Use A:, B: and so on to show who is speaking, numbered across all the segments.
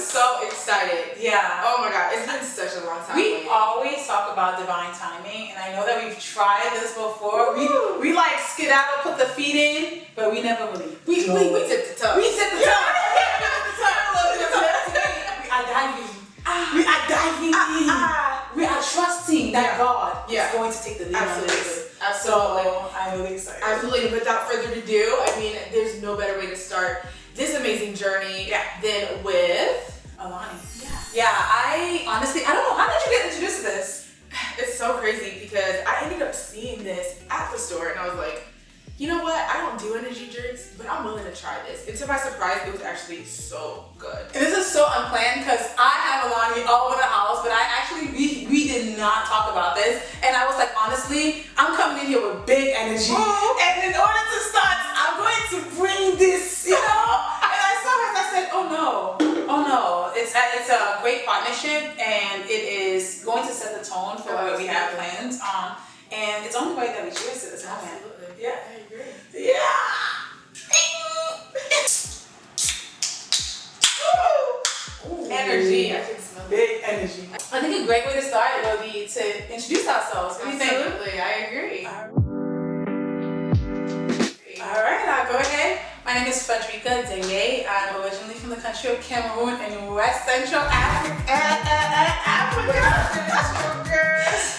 A: so excited.
B: Yeah.
A: Oh my God, it's been such a long time.
B: We always talk about divine timing, and I know that we've tried this before. We like skedaddle, put the feet in, but we never really.
A: We tipped the toe.
B: We tipped the toe. We are diving. We are diving in. We are trusting that God is going to take the lead on this.
A: Absolutely.
B: So I'm really excited.
A: Absolutely. Without further ado, I mean, there's no better way to start this amazing journey than with
B: Alani. Yeah. I honestly, I don't know. How did you get introduced to this?
A: It's so crazy because I ended up seeing this at the store and I was like, you know what? I don't do energy drinks, but I'm willing to try this. And to my surprise, it was actually so good.
B: And this is so unplanned because I have Alani all over the house, but we did not talk about this. And I was like, honestly, I'm coming in here with big energy. And in order to start, I'm going to bring this, you know? And I saw her and I said, oh no. It's a great partnership and it is going to set the tone for what we have planned. And it's only right that we cheers to this moment.
A: Absolutely. Yeah, I agree.
B: Yeah.
A: Energy. I can smell
B: big energy. I think a great way to start will be to introduce ourselves. What do you think?
A: Absolutely, I agree.
B: All right, I'll go ahead. My name is Frederica Deye. I'm originally from the country of Cameroon in West Central Africa.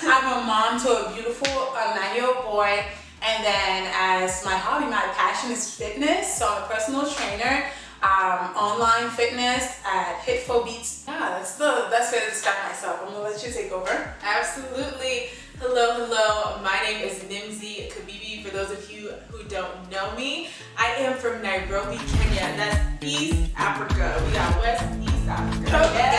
B: I'm a mom to a beautiful 9-year-old boy. And then as my hobby, my passion is fitness. So I'm a personal trainer, online fitness at Hit4 Beats. Yeah, that's the best way to describe myself. I'm gonna let you take over.
A: Absolutely. Hello. My name is Nimzi Kabibi. For those of you who don't know me, I am from Nairobi, Kenya. That's East Africa. We got West, East Africa. Okay.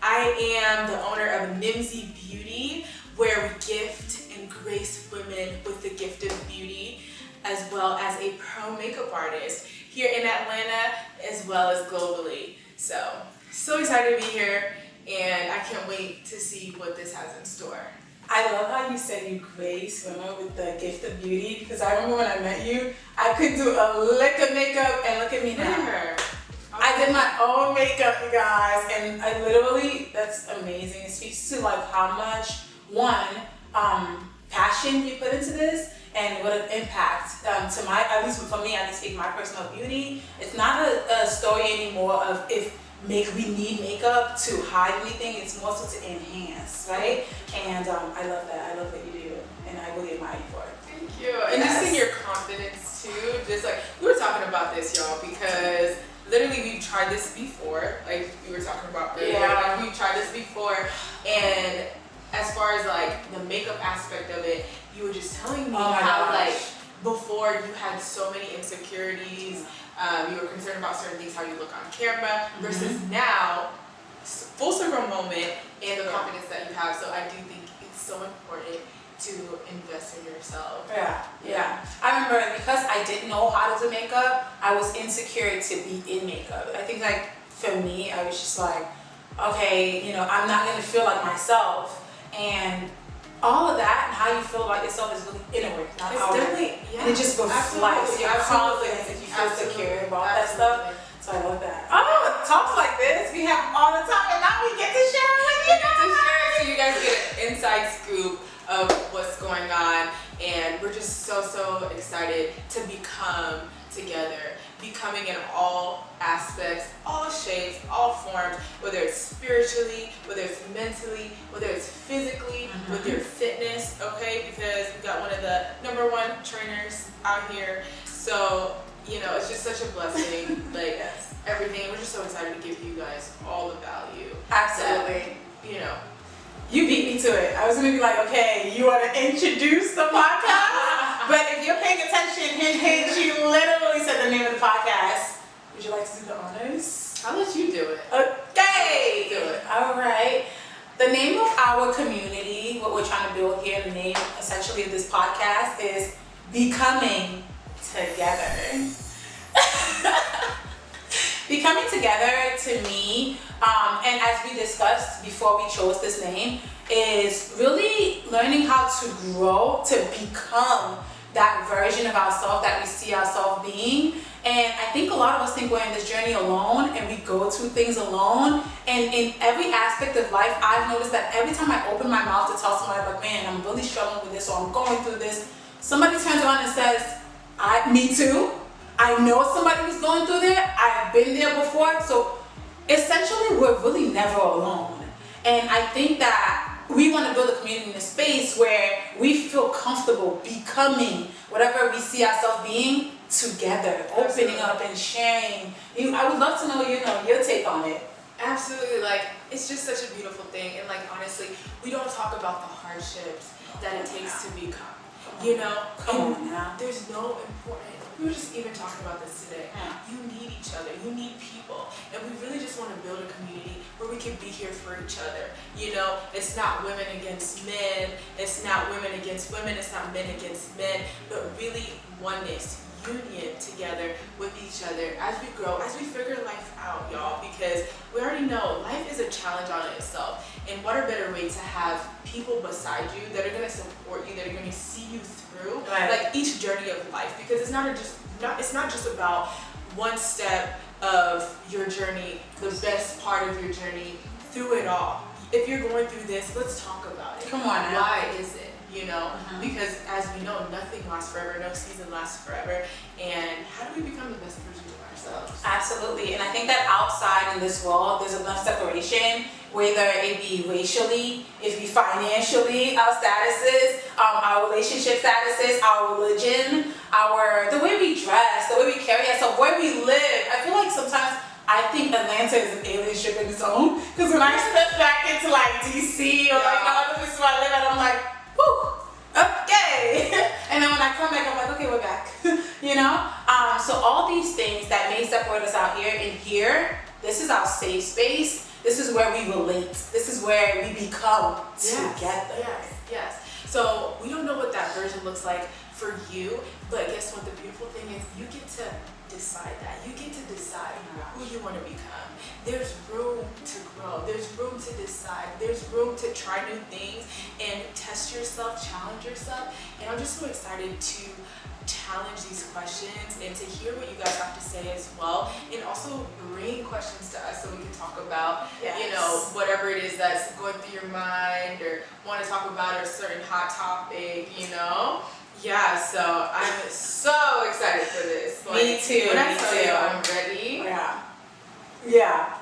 A: I am the owner of Nimzi Beauty, where we gift and grace women with the gift of beauty, as well as a pro makeup artist here in Atlanta, as well as globally. So excited to be here, and I can't wait to see what this has in store.
B: I love how you said you grace women with the gift of beauty, because I remember when I met you, I couldn't do a lick of makeup, and look at me now. I did my own makeup, you guys, and I literally, that's amazing. It speaks to like how much, passion you put into this and what an impact to my, at least for me, I can speak my personal beauty. It's not a story anymore of if we need makeup to hide anything. It's more so to enhance, right? And I love that. I love what you do, and I really admire you for it.
A: Thank you. And just seeing your confidence too. Just like we were talking about this, y'all, because literally we've tried this before. Like we were talking about earlier. Like, we've tried this before, and as far as like the makeup aspect of it, you were just telling me how like before you had so many insecurities, you were concerned about certain things, how you look on camera, versus now, full circle moment and the confidence that you have. So I do think it's so important to invest in yourself.
B: Yeah. I remember because I didn't know how to do makeup, I was insecure to be in makeup. I think like for me, I was just like, okay, you know, I'm not gonna feel like myself. And all of that and how you feel about yourself is really inward, not outward. And it just reflects your confidence if you feel secure about that stuff. So I love that. Oh, talks like this we have all the time, and now we get to share it with you.
A: So you guys get an inside scoop of what's going on, and we're just so excited to become together, becoming in all aspects, all shapes, all forms, whether it's spiritually, whether it's mentally, whether it's physically, with your fitness, okay? Because we've got one of the #1 trainers out here. So, you know, it's just such a blessing, like everything. We're just so excited to give you guys all the value.
B: Absolutely.
A: That, you know.
B: You beat me to it. I was gonna be like, okay, you want to introduce the podcast? But if you're paying attention, hint, you literally said the name of the podcast. Would you like to do the honors?
A: I'll let you do it.
B: Okay.
A: Do it.
B: All right. The name of our community, what we're trying to build here, the name essentially of this podcast is Becoming Together. Becoming Together to me, and as we discussed before we chose this name, is really learning how to grow to become that version of ourselves that we see ourselves being, And I think a lot of us think we're in this journey alone and we go through things alone. And in every aspect of life, I've noticed that every time I open my mouth to tell somebody like, man, I'm really struggling with this or I'm going through this, somebody turns around and says, me too. I know somebody who's going through there. I've been there before. So essentially, we're really never alone. And I think that we want to build a community in a space where we feel comfortable becoming whatever we see ourselves being together, opening up and sharing. I would love to know, your take on it.
A: Absolutely, like it's just such a beautiful thing, and like honestly, we don't talk about the hardships that it takes to become.
B: Come on now.
A: There's no important. We were just even talking about this today. You need each other. You need people, and we really just want to build a community where we can be here for each other. It's not women against men. It's not women against women. It's not men against men, but really oneness. Union together with each other as we grow, as we figure life out, y'all, because we already know life is a challenge on itself, and what a better way to have people beside you that are going to support you, that are going to see you through like each journey of life, because it's not just about one step of your journey, the best part of your journey, through it all. If you're going through this, let's talk about it.
B: Come on now.
A: Why is it? Because as we know, nothing lasts forever, no season lasts forever. And how do we become the best version of ourselves?
B: Absolutely. And I think that outside in this world, there's enough separation, whether it be racially, it be financially, our statuses, our relationship statuses, our religion, the way we dress, the way we carry ourselves, where we live. I feel like sometimes I think Atlanta is an alien ship in its own. Because when I step back into like DC or like the other places where I live, I'm like, whew, okay. And then when I come back, I'm like, okay, we're back. So all these things that may separate us out here, and here, this is our safe space. This is where we relate. This is where we become together.
A: Yes. So we don't know what that version looks like for you, but guess what? The beautiful thing is you get to decide that. You get to decide who you want to become. There's room to grow. There's room to decide. There's room to try new things and test yourself, challenge yourself. And I'm just so excited to challenge these questions and to hear what you guys have to say as well, and also bring questions to us so we can talk about whatever it is that's going through your mind or want to talk about a certain hot topic. So I'm so excited for this.
B: Me too.
A: When I tell you I'm ready.
B: Yeah.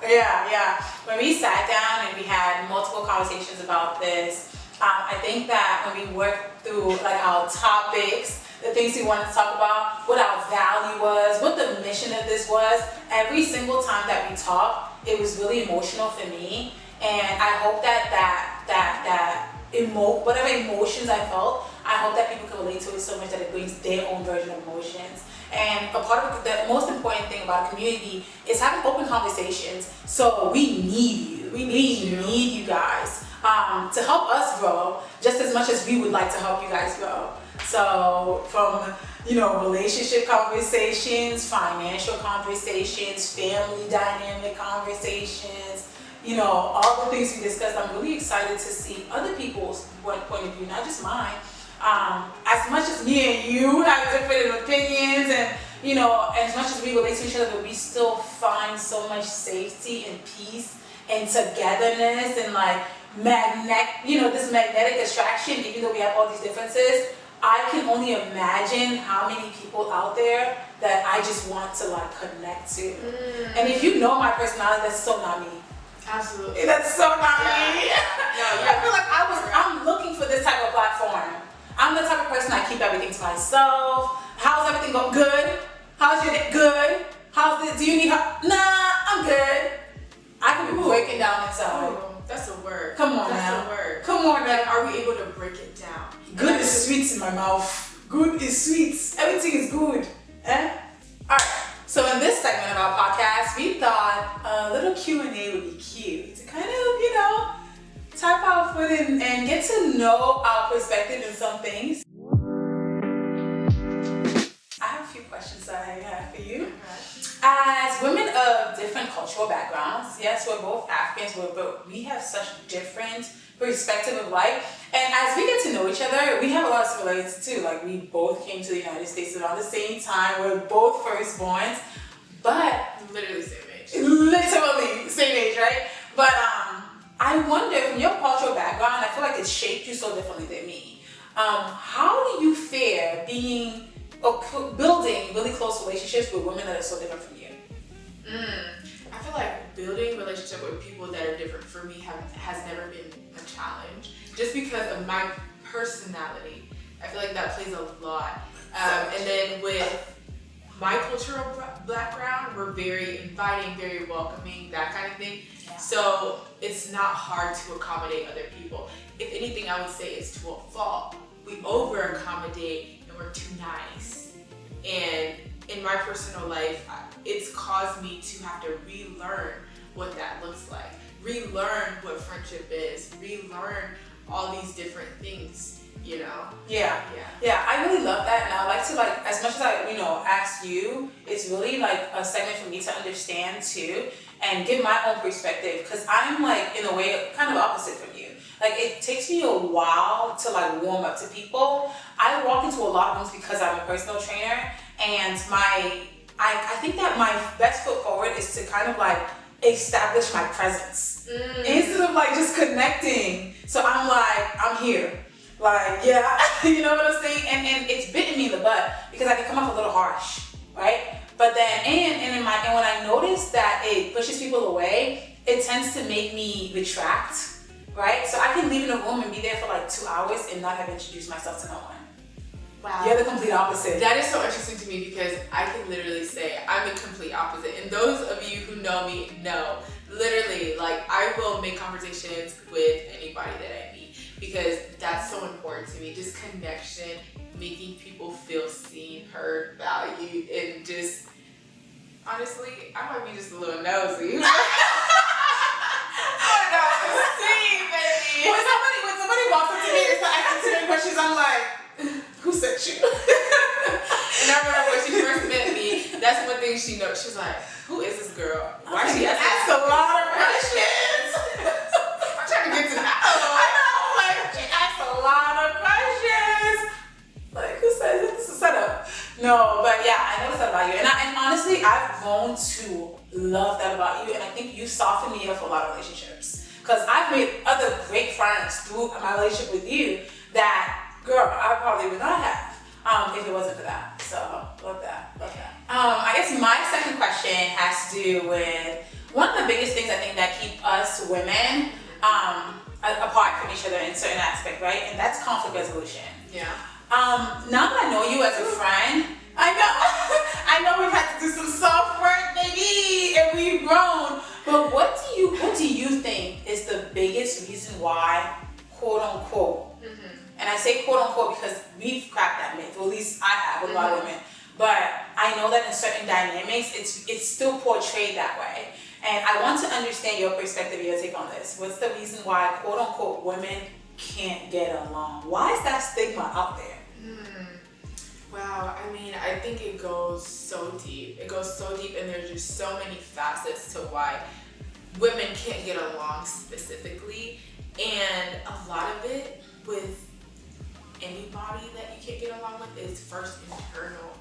B: When we sat down and we had multiple conversations about this, I think that when we worked through like our topics, the things we wanted to talk about, what our value was, what the mission of this was, every single time that we talked, it was really emotional for me. And I hope that whatever emotions I felt, I hope that people can relate to it so much that it brings their own version of emotions. And a part of the most important thing about a community is having open conversations. So we need you. We need you guys to help us grow just as much as we would like to help you guys grow. So from relationship conversations, financial conversations, family dynamic conversations, all the things we discussed, I'm really excited to see other people's point of view, not just mine. As much as me and you have different opinions and, as much as we relate to each other, but we still find so much safety and peace and togetherness and this magnetic attraction, even though we have all these differences. I can only imagine how many people out there that I just want to connect to. And if you know my personality, that's so not me.
A: Absolutely.
B: That's so not me. I feel like I'm looking for this type of platform. I'm the type of person I keep everything to myself. How's everything going? Good. How's your day? Good. Do you need help? Nah, I'm good. I can be breaking down inside.
A: That's a word.
B: Come on
A: That's
B: now.
A: a word.
B: Come on now.
A: Are we able to break it down?
B: Good is sweet in my mouth. Good is sweet. Everything is good. Alright, so in this segment of our podcast, we thought a little Q&A would be cute. To kind of, tap our foot in and get to know our perspective in some things. I have a few questions that I have for you. As women of different cultural backgrounds, yes, we're both Africans, but we have such different perspective of life. And as we get to know each other, we have a lot of similarities too. Like we both came to the United States around the same time. We're both firstborns, but
A: Literally same age.
B: literally same age, right? But I wonder, from your cultural background, I feel like it shaped you so differently than me. How do you fare being or building really close relationships with women that are so different from you?
A: I feel like building relationship with people that are different for me has never been a challenge. Just because of my personality, I feel like that plays a lot. And then with my cultural background, we're very inviting, very welcoming, that kind of thing.
B: Yeah.
A: So it's not hard to accommodate other people. If anything, I would say it's to a fault. We over accommodate and we're too nice. And in my personal life, it's caused me to have to relearn what that looks like, relearn what friendship is, relearn all these different things, you know?
B: Yeah, I really love that, and I like to, like, as much as I, ask you, it's really like a segment for me to understand too, and give my own perspective, because I'm like, in a way, kind of opposite from you. Like, it takes me a while to like warm up to people. I walk into a lot of rooms because I'm a personal trainer, and I think that my best foot forward is to kind of like establish my presence instead of like just connecting. So I'm like, I'm here. Like, yeah, you know what I'm saying? And it's bitten me in the butt because I can come off a little harsh, right? But then, and when I notice that it pushes people away, it tends to make me retract, right? So I can leave in a room and be there for like 2 hours and not have introduced myself to no one.
A: Wow.
B: You're the complete opposite.
A: That is so interesting to me because I can literally say I'm the complete opposite. And those of you who know me know, literally, like I will make conversations with anybody that I meet because that's so important to me. Just connection, making people feel seen, heard, valued, and just, honestly, I might be just a little nosy.
B: When somebody walks up to me and starts asking too many questions, I'm like, who sent you?
A: And I remember when she first met me, that's one thing she knows. She's like, who is this girl? Why she asks
B: a lot of questions?
A: I'm trying to get to that.
B: I know, like, she asks a lot of questions. Like, who says this is a setup? No, but yeah, I noticed that about you. And honestly, I've grown to love that about you. And I think you softened me up for a lot of relationships. Because I've made other great friends through my relationship with you that, girl, I probably would not have if it wasn't for that. So, love that. I guess my second question has to do with one of the biggest things I think that keep us women apart from each other in certain aspects, right? And that's conflict resolution.
A: Yeah.
B: Now that I know you as a friend, I know we've had to do some soft work, baby, and we've grown. But what do you think is the biggest reason why, quote unquote, and I say quote unquote because we've cracked that myth, or at least I have with a lot of women. But I know that in certain dynamics, it's still portrayed that way. And I want to understand your perspective, your take on this. What's the reason why, quote unquote, women can't get along? Why is that stigma out there?
A: Wow, I mean, I think it goes so deep. It goes so deep, and there's just so many facets to why women can't get along specifically. And a lot of it with anybody that you can't get along with is first internal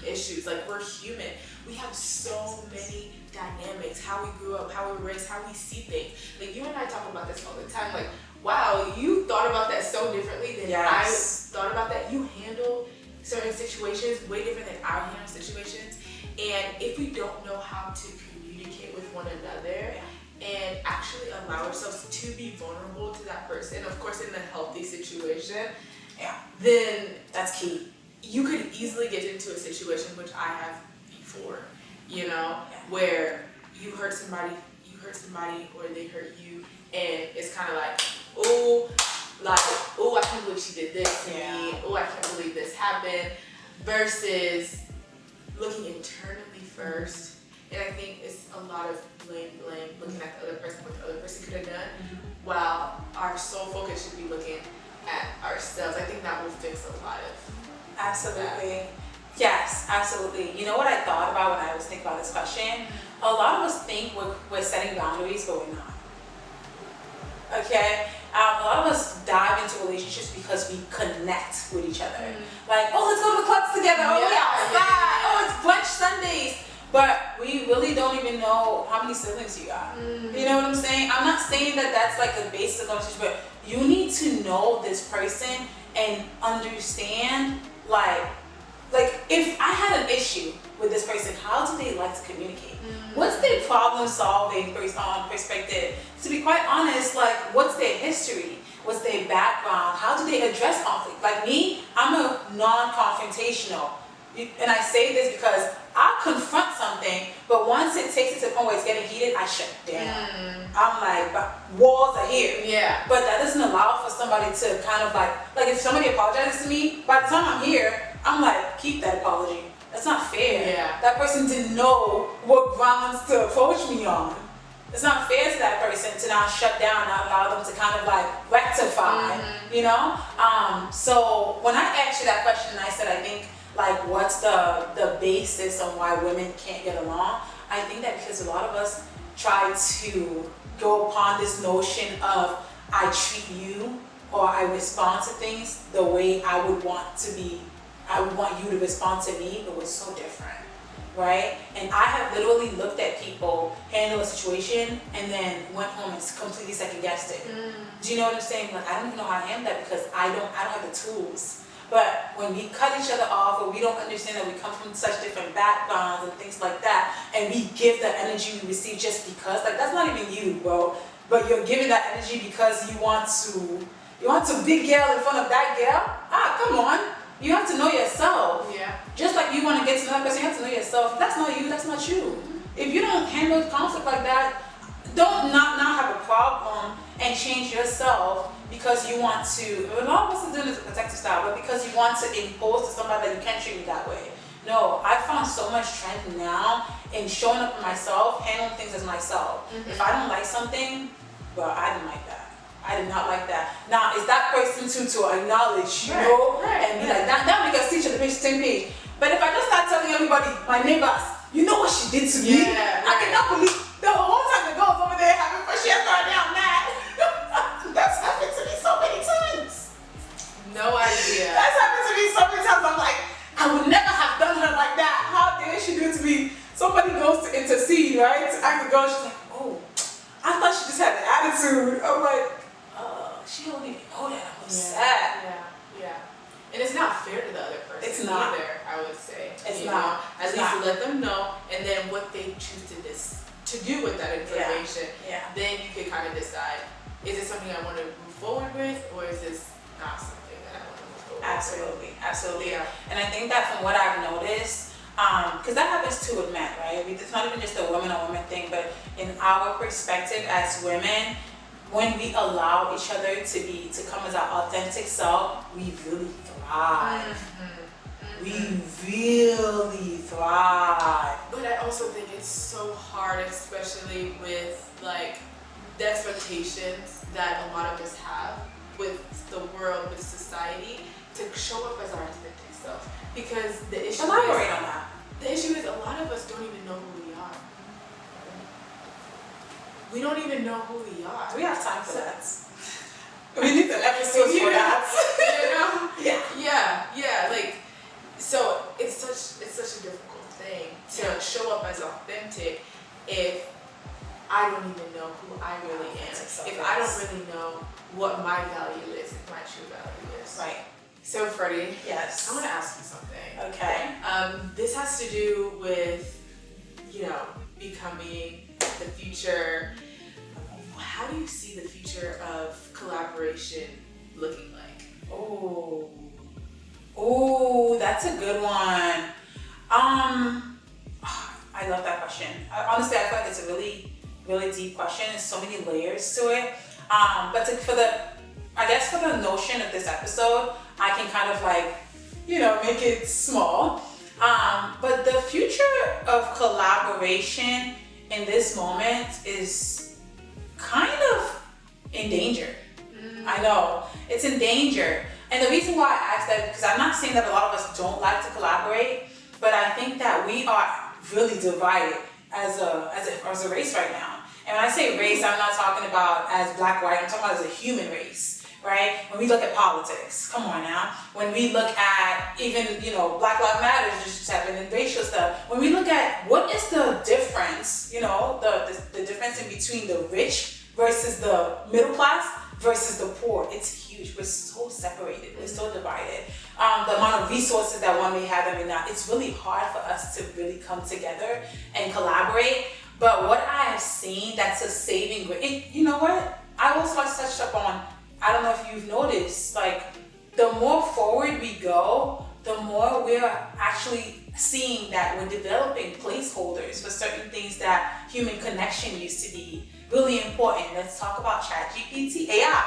A: issues. Like, we're human. We have so many dynamics, how we grew up, how we were raised, how we see things. Like, you and I talk about this all the time. Like, wow, you thought about that so differently than I thought about that. You handle certain situations way different than I handle situations. And if we don't know how to communicate with one another and actually allow ourselves to be vulnerable to that person, of course in a healthy situation, then
B: that's key.
A: You could easily get into a situation, which I have before, where you hurt somebody or they hurt you, and it's kind of like, oh, I can't believe she did this to me. Oh, I can't believe this happened. Versus looking internally first. And I think it's a lot of blame, looking at the other person, what the other person could have done, while our sole focus should be looking at ourselves. I think that will fix a lot of
B: Absolutely. Yes, absolutely. You know what I thought about when I was thinking about this question? A lot of us think we're setting boundaries, but we're not. Okay? A lot of us dive into relationships connect with each other. Like, oh, let's go to the clubs together. Oh, we outside. Oh, it's brunch Sundays. But we really don't even know how many siblings you got. You know what I'm saying? I'm not saying that that's like the basis of conversation, but you need to know this person and understand, like if I had an issue with this person, how do they like to communicate? What's their problem solving perspective? To be quite honest, like what's their history? What's their background? How do they address conflict? Like me, I'm a non-confrontational. And I say this because I'll confront something, but once it takes it to the point where it's getting heated, I shut down. I'm like, walls are here.
A: Yeah.
B: But that doesn't allow for somebody to kind of like if somebody apologizes to me, by the time I'm here, I'm like, keep that apology. That's not fair.
A: Yeah.
B: That person didn't know what grounds to approach me on. It's not fair to that person to now shut down and not allow them to kind of like rectify, you know? So when I asked you that question, I said, I think, like, what's the basis on why women can't get along? I think that because a lot of us try to go upon this notion of I treat you or I respond to things the way I would want you to respond to me, but we're so different, right? And I have literally looked at people handle a situation and then went home and completely second guessed it. Do you know what I'm saying? Like, I don't even know how to handle that because I don't have the tools. But when we cut each other off or we don't understand that we come from such different backgrounds and things like that, and we give the energy we receive just because, like that's not even you, bro. But you're giving that energy because you want to big girl in front of that girl? Come on. You have to know yourself.
A: Yeah.
B: Just like you want to get to know that person, you have to know yourself. If that's not you, that's not you. If you don't handle conflict like that, don't not have a problem and change yourself because you want to, a lot of us are doing this protective style, but because you want to impose to somebody that you can't treat me that way. No, I found so much strength now in showing up for myself, handling things as myself. If I don't like something, well, I didn't like that. I did not like that. Now, is that person to acknowledge, you know, and be like, that make us teach on the same page. But if I just start telling everybody, my neighbors, you know what she did to me? I cannot believe the whole time the girl's over there having fun, she has gone down mad. That's happened to me so many times.
A: No idea.
B: That's happened to me so many times. I'm like, I would never have done her like that. How dare she do it to me? Somebody goes to intercede, right? To act the girl, she's like, oh, I thought she just had an attitude. I'm like, she don't even know that I'm sad.
A: Yeah. And it's not fair to the other person.
B: It's not.
A: Either, I would say.
B: It's not.
A: At least let them know, and then what they choose to do with that information.
B: Yeah.
A: Then you can kind of decide: is it something I want to move forward with, or is this not something that I want to move forward with?
B: Absolutely.
A: Yeah.
B: And I think that from what I've noticed, because that happens too with men, right? It's not even just a woman on woman thing, but in our perspective as women, when we allow each other to come as our authentic self, we really thrive. We really thrive.
A: But I also think it's so hard, especially with like the expectations that a lot of us have with the world, with society, to show up as our authentic self. Because the issue
B: Elaborate on that.
A: The issue is a lot of us don't even know who we are. We don't even know who we are.
B: Do we have time for that? We need an episode for that.
A: You know?
B: Yeah.
A: Like, so it's such a difficult thing to show up as authentic if I don't even know who I really am. If I don't really know what my value is, if my true value is.
B: Right.
A: So Freddie,
B: Yes.
A: I want to ask you something.
B: Okay.
A: This has to do with, becoming the future. How do you see the future of collaboration looking like?
B: Oh, that's a good one. I love that question. Honestly, I feel like it's a really, really deep question. There's so many layers to it. But for the notion of this episode, I can kind of make it small. But the future of collaboration in this moment is kind of in danger. I know, it's in danger. And the reason why I asked that, because I'm not saying that a lot of us don't like to collaborate, but I think that we are really divided as a race right now. And when I say race, I'm not talking about as black, white, I'm talking about as a human race, right? When we look at politics, come on now. When we look at even, Black Lives Matter just happened and racial stuff. When we look at what is the difference, the difference in between the rich versus the middle class versus the poor, it's huge. We're so separated. We're so divided. The amount of resources that one may have and may not, it's really hard for us to really come together and collaborate. But what I have seen that's a saving grace, you know what? I also touched up on, I don't know if you've noticed, like the more forward we go, the more we're actually seeing that we're developing placeholders for certain things that human connection used to be really important. Let's talk about ChatGPT, AI.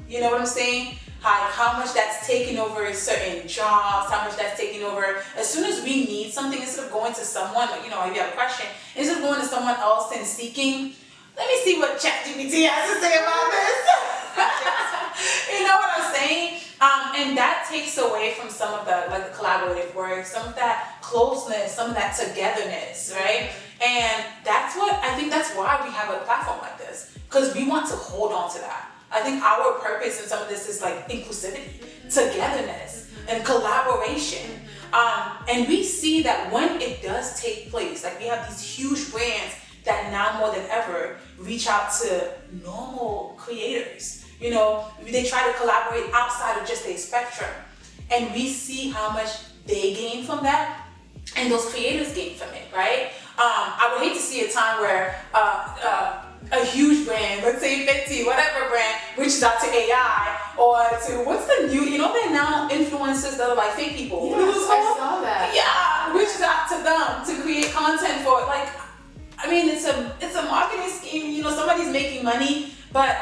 B: You know what I'm saying? How much that's taken over certain jobs, how much that's taken over. As soon as we need something, instead of going to someone, if you have a question, instead of going to someone else and seeking, let me see what ChatGPT has to say about this. You know what I'm saying? And that takes away from some of the collaborative work, some of that closeness, some of that togetherness, right? And I think that's why we have a platform like this, because we want to hold on to that. I think our purpose in some of this is like inclusivity, togetherness, and collaboration. And we see that when it does take place, like we have these huge brands that now more than ever reach out to normal creators. They try to collaborate outside of just a spectrum. And we see how much they gain from that and those creators gain from it, right? I would hate to see a time where a huge brand, let's say Fenty, whatever brand, reaches out to AI or to, what's the new, they're now influencers that are like fake people.
A: Yes, I saw that.
B: Yeah, reaches out to them to create content for it's a marketing scheme, somebody's making money, but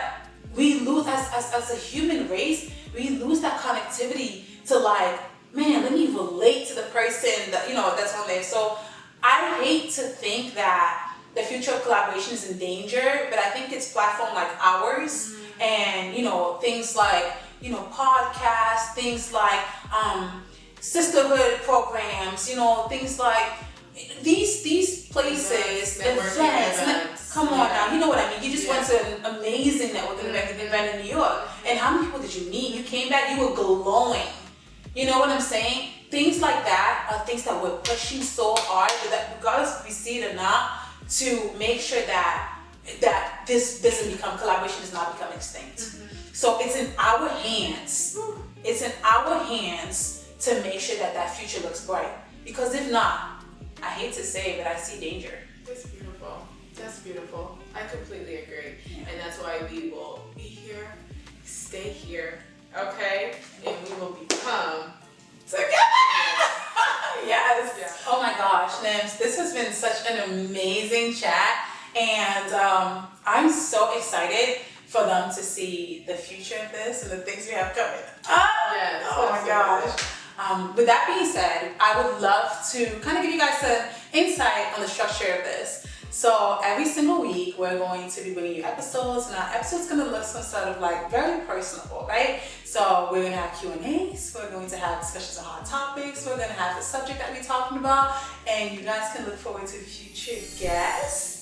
B: we lose, as a human race, we lose that connectivity to let me relate to the person that, that's on there. So I hate to think that the future of collaboration is in danger, but I think it's platform like ours and, things like, podcasts, things like sisterhood programs, things like these places, events. Come on now, you know what I mean? You just went to an amazing networking event in New York. And how many people did you meet? You came back, you were glowing. You know what I'm saying? Things like that are things that we're pushing so hard, that regardless if we see it or not, to make sure that this doesn't become, collaboration does not become extinct. So it's in our hands. It's in our hands to make sure that future looks bright. Because if not, I hate to say it, but I see danger.
A: That's beautiful. That's beautiful. I completely agree. And that's why we will be here, stay here, okay? And we will become together.
B: Yes.
A: Yeah.
B: Oh my gosh, Nims, this has been such an amazing chat. And I'm so excited for them to see the future of this and the things we have coming.
A: Yes,
B: oh my gosh. With that being said, I would love to kind of give you guys an insight on the structure of this. So every single week, we're going to be bringing you episodes, and our episode's going to look some sort of very personable, right? So we're going to have Q&As, we're going to have discussions on hot topics, we're going to have the subject that we're talking about, and you guys can look forward to future guests.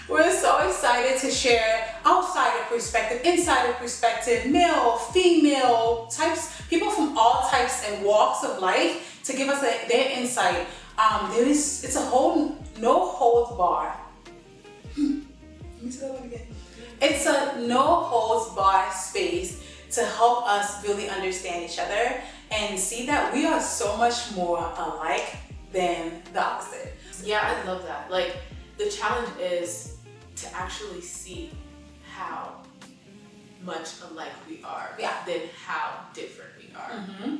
B: We're so excited to share outsider perspective, insider perspective, male, female types, people from all types and walks of life to give us their insight. It's a whole no holds bar. Let me say that one again. It's a no holds bar space to help us really understand each other and see that we are so much more alike than the opposite.
A: Yeah, I love that. The challenge is to actually see how much alike we are than how different we are.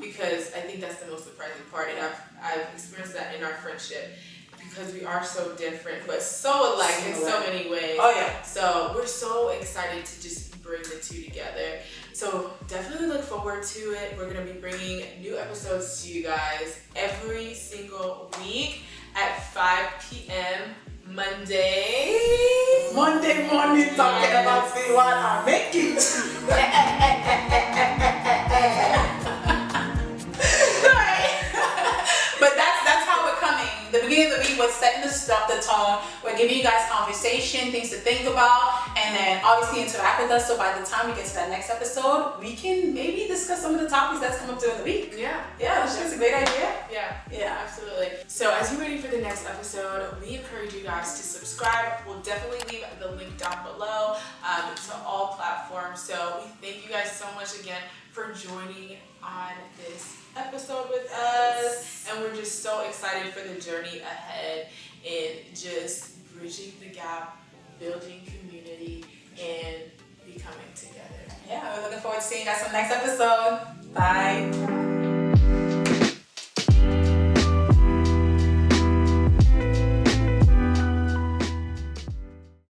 A: Because I think that's the most surprising part, and I've experienced that in our friendship, because we are so different but so alike in so many ways.
B: Oh yeah.
A: So we're so excited to just bring the two together. So definitely look forward to it. We're going to be bringing new episodes to you guys every single week at 5 p.m. Monday morning, talking about see what I'm making.
B: But that's how we're coming. The beginning of the week, we're setting the tone. We're giving you guys conversation, things to think about, and and then obviously interact with us. So by the time we get to that next episode, we can maybe discuss some of the topics that's come up during the week.
A: Yeah.
B: Yeah, that's a great idea.
A: Yeah, absolutely. So as you're ready for the next episode, we encourage you guys to subscribe. We'll definitely leave the link down below to all platforms. So we thank you guys so much again for joining on this episode with us. And we're just so excited for the journey ahead in just bridging the gap, building community, and becoming together.
B: Yeah, we're looking forward to seeing you guys on the next episode. Bye.